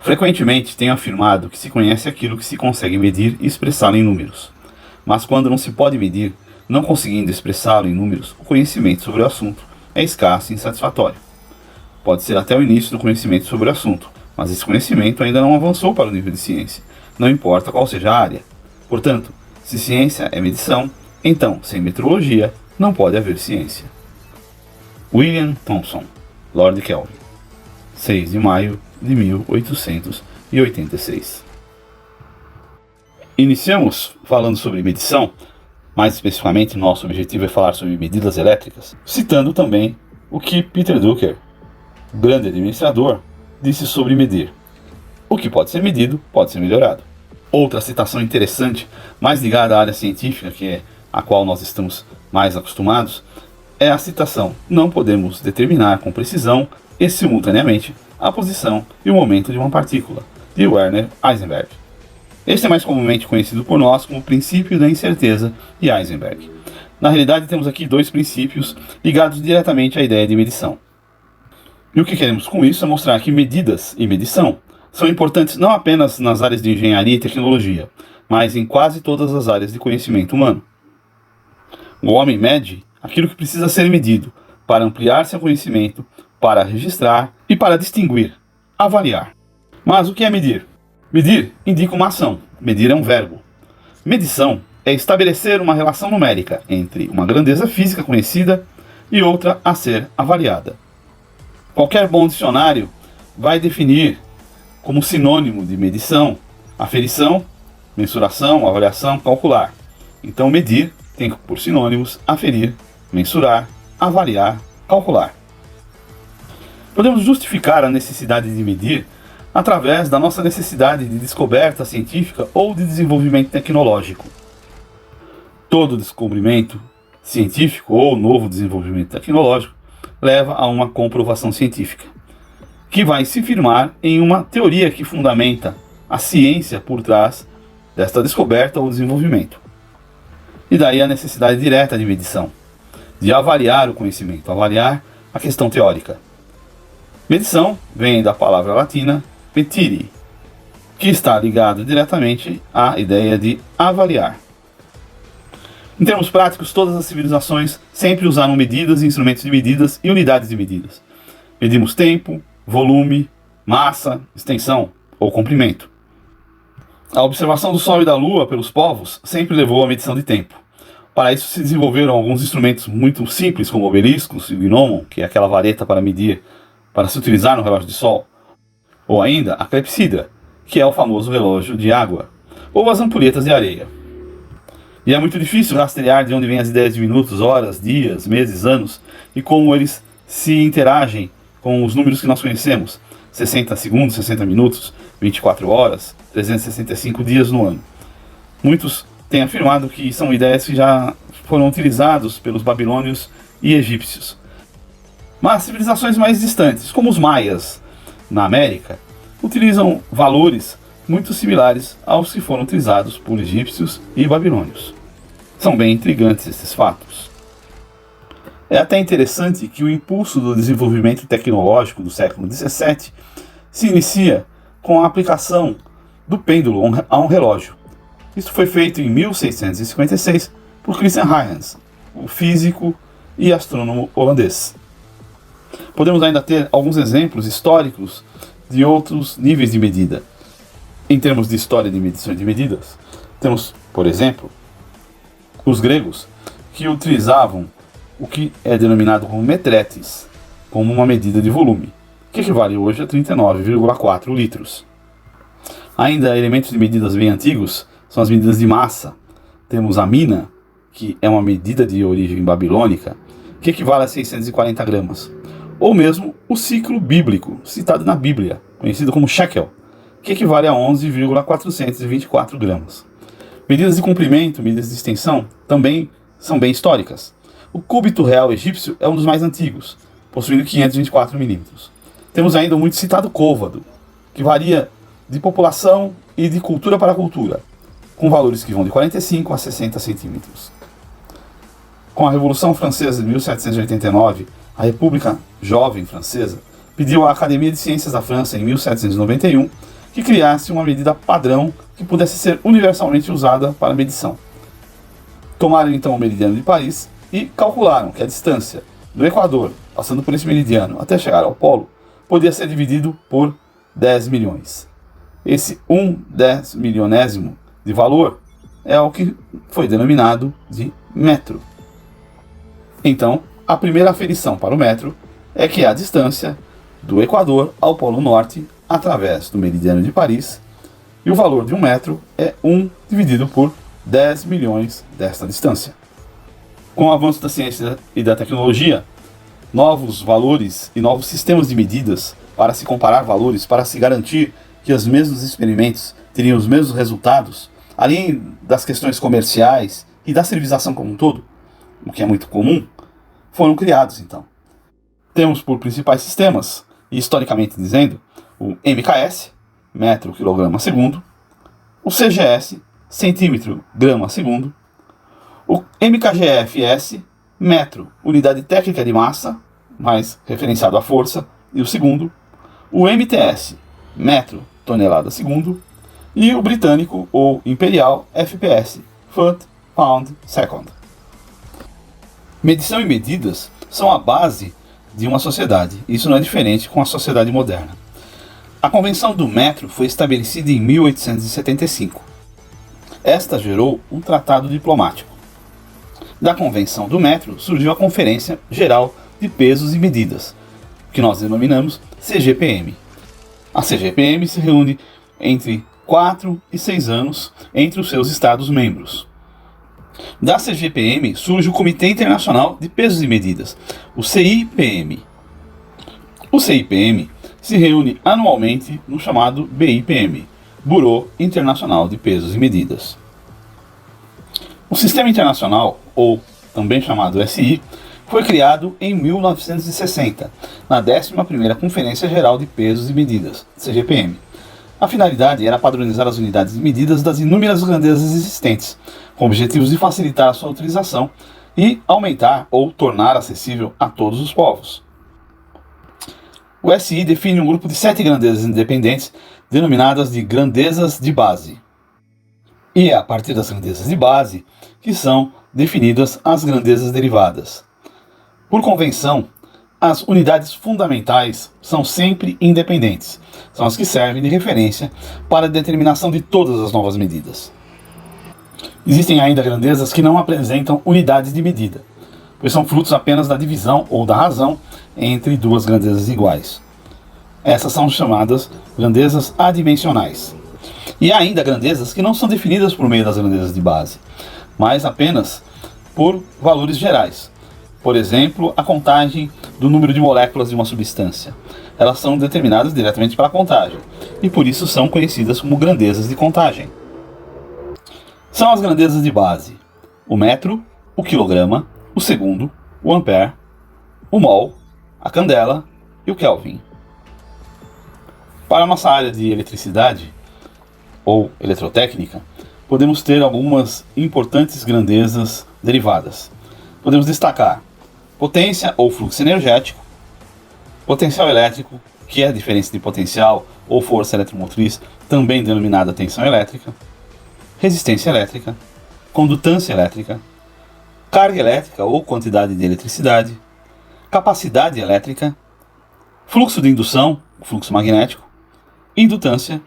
Frequentemente tenho afirmado que se conhece aquilo que se consegue medir e expressá-lo em números. Mas quando não se pode medir, não conseguindo expressá-lo em números, o conhecimento sobre o assunto é escasso e insatisfatório. Pode ser até o início do conhecimento sobre o assunto, mas esse conhecimento ainda não avançou para o nível de ciência, não importa qual seja a área. Portanto, se ciência é medição, então, sem metrologia, não pode haver ciência. William Thomson, Lord Kelvin, 6 de maio de 1886. Iniciamos falando sobre medição, mais especificamente nosso objetivo é falar sobre medidas elétricas, citando também o que Peter Drucker, grande administrador, disse sobre medir. O que pode ser medido pode ser melhorado. Outra citação interessante, mais ligada à área científica, que é a qual nós estamos mais acostumados, é a citação: não podemos determinar com precisão e simultaneamente a posição e o momento de uma partícula, de Werner Heisenberg. Este é mais comumente conhecido por nós como o princípio da incerteza de Heisenberg. Na realidade, temos aqui dois princípios ligados diretamente à ideia de medição. E o que queremos com isso é mostrar que medidas e medição são importantes não apenas nas áreas de engenharia e tecnologia, mas em quase todas as áreas de conhecimento humano. O homem mede aquilo que precisa ser medido para ampliar seu conhecimento, para registrar e para distinguir, avaliar. Mas o que é medir? Medir indica uma ação. Medir é um verbo. Medição é estabelecer uma relação numérica entre uma grandeza física conhecida e outra a ser avaliada. Qualquer bom dicionário vai definir como sinônimo de medição aferição, mensuração, avaliação, calcular. Então medir tem por sinônimos aferir, mensurar, avaliar, calcular. Podemos justificar a necessidade de medir através da nossa necessidade de descoberta científica ou de desenvolvimento tecnológico. Todo descobrimento científico ou novo desenvolvimento tecnológico leva a uma comprovação científica, que vai se firmar em uma teoria que fundamenta a ciência por trás desta descoberta ou desenvolvimento. E daí a necessidade direta de medição, de avaliar o conhecimento, avaliar a questão teórica. Medição vem da palavra latina metire, que está ligado diretamente à ideia de avaliar. Em termos práticos, todas as civilizações sempre usaram medidas, instrumentos de medidas e unidades de medidas. Medimos tempo, volume, massa, extensão ou comprimento. A observação do Sol e da Lua pelos povos sempre levou à medição de tempo. Para isso se desenvolveram alguns instrumentos muito simples, como obeliscos e o gnomon, que é aquela vareta para medir, para se utilizar no relógio de sol. Ou ainda a clepsidra, que é o famoso relógio de água, ou as ampulhetas de areia. E é muito difícil rastrear de onde vêm as ideias de minutos, horas, dias, meses, anos, e como eles se interagem com os números que nós conhecemos: 60 segundos, 60 minutos, 24 horas, 365 dias no ano. Muitos têm afirmado que são ideias que já foram utilizadas pelos babilônios e egípcios. Mas civilizações mais distantes, como os maias na América, utilizam valores muito similares aos que foram utilizados por egípcios e babilônios. São bem intrigantes esses fatos. É até interessante que o impulso do desenvolvimento tecnológico do século XVII se inicia com a aplicação do pêndulo a um relógio. Isso foi feito em 1656 por Christian Huygens, o físico e astrônomo holandês. Podemos ainda ter alguns exemplos históricos de outros níveis de medida. Em termos de história de medições de medidas, temos, por exemplo, os gregos, que utilizavam o que é denominado como metretes, como uma medida de volume, que equivale hoje a 39,4 litros. Ainda elementos de medidas bem antigos são as medidas de massa. Temos a mina, que é uma medida de origem babilônica, que equivale a 640 gramas. Ou mesmo o ciclo bíblico, citado na Bíblia, conhecido como shekel, que equivale a 11,424 gramas. Medidas de comprimento, medidas de extensão, também são bem históricas. O cúbito real egípcio é um dos mais antigos, possuindo 524 milímetros. Temos ainda o muito citado côvado, que varia de população e de cultura para cultura, com valores que vão de 45 a 60 centímetros. Com a Revolução Francesa de 1789, a República Jovem Francesa pediu à Academia de Ciências da França, em 1791, que criasse uma medida padrão que pudesse ser universalmente usada para medição. Tomaram então o meridiano de Paris e calcularam que a distância do Equador, passando por esse meridiano até chegar ao polo, podia ser dividido por 10 milhões. Esse 1/10 milionésimo de valor é o que foi denominado de metro. Então, a primeira aferição para o metro é que a distância do Equador ao Polo Norte através do meridiano de Paris, e o valor de 1 metro é 1 dividido por 10 milhões desta distância. Com o avanço da ciência e da tecnologia, novos valores e novos sistemas de medidas para se comparar valores, para se garantir que os mesmos experimentos teriam os mesmos resultados, além das questões comerciais e da civilização como um todo, o que é muito comum, foram criados então. Temos por principais sistemas, e historicamente dizendo, o MKS, metro quilograma segundo, o CGS, centímetro grama segundo, o MKGFS, metro unidade técnica de massa, mais referenciado à força, e o segundo, o MTS, metro tonelada segundo, e o britânico ou imperial FPS, foot pound second. Medição e medidas são a base de uma sociedade. Isso não é diferente com a sociedade moderna. A Convenção do Metro foi estabelecida em 1875. Esta gerou um tratado diplomático. Da Convenção do Metro surgiu a Conferência Geral de Pesos e Medidas, que nós denominamos CGPM. A CGPM se reúne entre 4 e 6 anos entre os seus Estados-membros. Da CGPM surge o Comitê Internacional de Pesos e Medidas, o CIPM. O CIPM se reúne anualmente no chamado BIPM, Bureau Internacional de Pesos e Medidas. O Sistema Internacional, ou também chamado SI, foi criado em 1960, na 11ª Conferência Geral de Pesos e Medidas, CGPM. A finalidade era padronizar as unidades de medidas das inúmeras grandezas existentes, com objetivos de facilitar a sua utilização e aumentar ou tornar acessível a todos os povos. O SI define um grupo de 7 grandezas independentes, denominadas de grandezas de base. E é a partir das grandezas de base que são definidas as grandezas derivadas. Por convenção, as unidades fundamentais são sempre independentes. São as que servem de referência para a determinação de todas as novas medidas. Existem ainda grandezas que não apresentam unidades de medida, pois são frutos apenas da divisão ou da razão entre duas grandezas iguais. Essas são chamadas grandezas adimensionais. E há ainda grandezas que não são definidas por meio das grandezas de base, mas apenas por valores gerais. Por exemplo, a contagem do número de moléculas de uma substância. Elas são determinadas diretamente pela contagem, e por isso são conhecidas como grandezas de contagem. São as grandezas de base: o metro, o quilograma, o segundo, o ampere, o mol, a candela e o Kelvin. Para a nossa área de eletricidade, ou eletrotécnica, podemos ter algumas importantes grandezas derivadas. Podemos destacar potência ou fluxo energético, potencial elétrico, que é a diferença de potencial ou força eletromotriz, também denominada tensão elétrica, resistência elétrica, condutância elétrica, carga elétrica ou quantidade de eletricidade, capacidade elétrica, fluxo de indução, fluxo magnético, indutância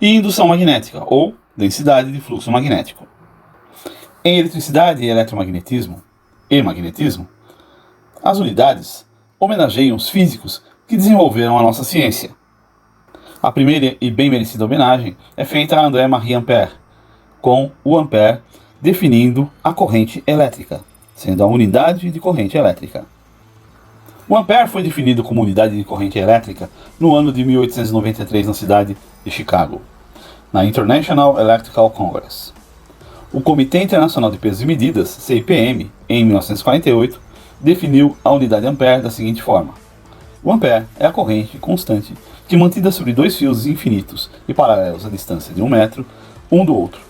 e indução magnética ou densidade de fluxo magnético. Em eletricidade e eletromagnetismo e magnetismo, as unidades homenageiam os físicos que desenvolveram a nossa ciência. A primeira e bem merecida homenagem é feita a André-Marie Ampère, com o ampere definindo a corrente elétrica, sendo a unidade de corrente elétrica. O ampere foi definido como unidade de corrente elétrica no ano de 1893 na cidade de Chicago, na International Electrical Congress. O Comitê Internacional de Pesos e Medidas, CIPM, em 1948, definiu a unidade ampere da seguinte forma: o ampere é a corrente constante que, mantida sobre dois fios infinitos e paralelos à distância de 1 metro um do outro,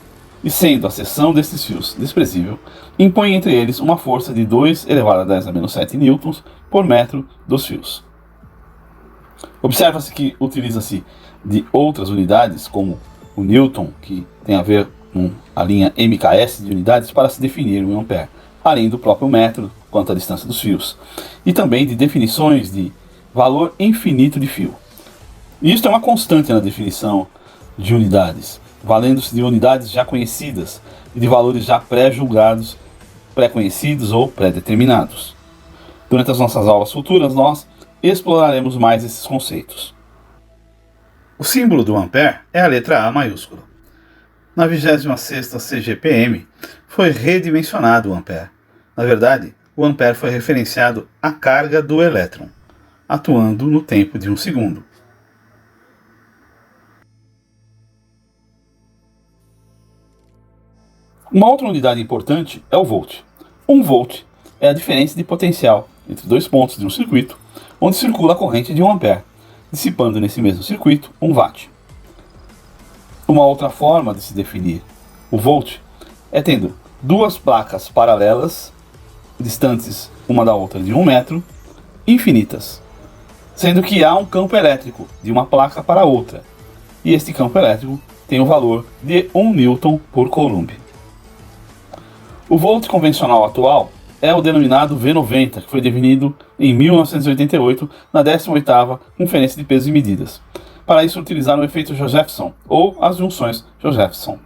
e sendo a seção destes fios desprezível, impõe entre eles uma força de 2 elevado a 10 a menos 7 newtons por metro dos fios. Observa-se que utiliza-se de outras unidades, como o Newton, que tem a ver com a linha MKS de unidades, para se definir o ampere, além do próprio metro quanto à distância dos fios, e também de definições de valor infinito de fio. E isso é uma constante na definição de unidades, valendo-se de unidades já conhecidas e de valores já pré-julgados, pré-conhecidos ou pré-determinados. Durante as nossas aulas futuras, nós exploraremos mais esses conceitos. O símbolo do ampere é a letra A maiúscula. Na 26ª CGPM foi redimensionado o ampere. Na verdade, o ampere foi referenciado à carga do elétron, atuando no tempo de 1 segundo. Uma outra unidade importante é o volt. 1 volt é a diferença de potencial entre dois pontos de um circuito onde circula a corrente de 1 ampere, dissipando nesse mesmo circuito 1 watt. Uma outra forma de se definir o volt é tendo duas placas paralelas, distantes uma da outra de 1 metro, infinitas, sendo que há um campo elétrico de uma placa para outra, e este campo elétrico tem o valor de 1 newton por coulomb. O volt convencional atual é o denominado V90, que foi definido em 1988 na 18ª Conferência de Pesos e Medidas. Para isso utilizaram o efeito Josephson ou as junções Josephson.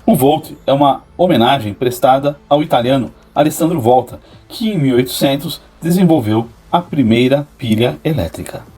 O volt é uma homenagem prestada ao italiano Alessandro Volta, que em 1800 desenvolveu a primeira pilha elétrica.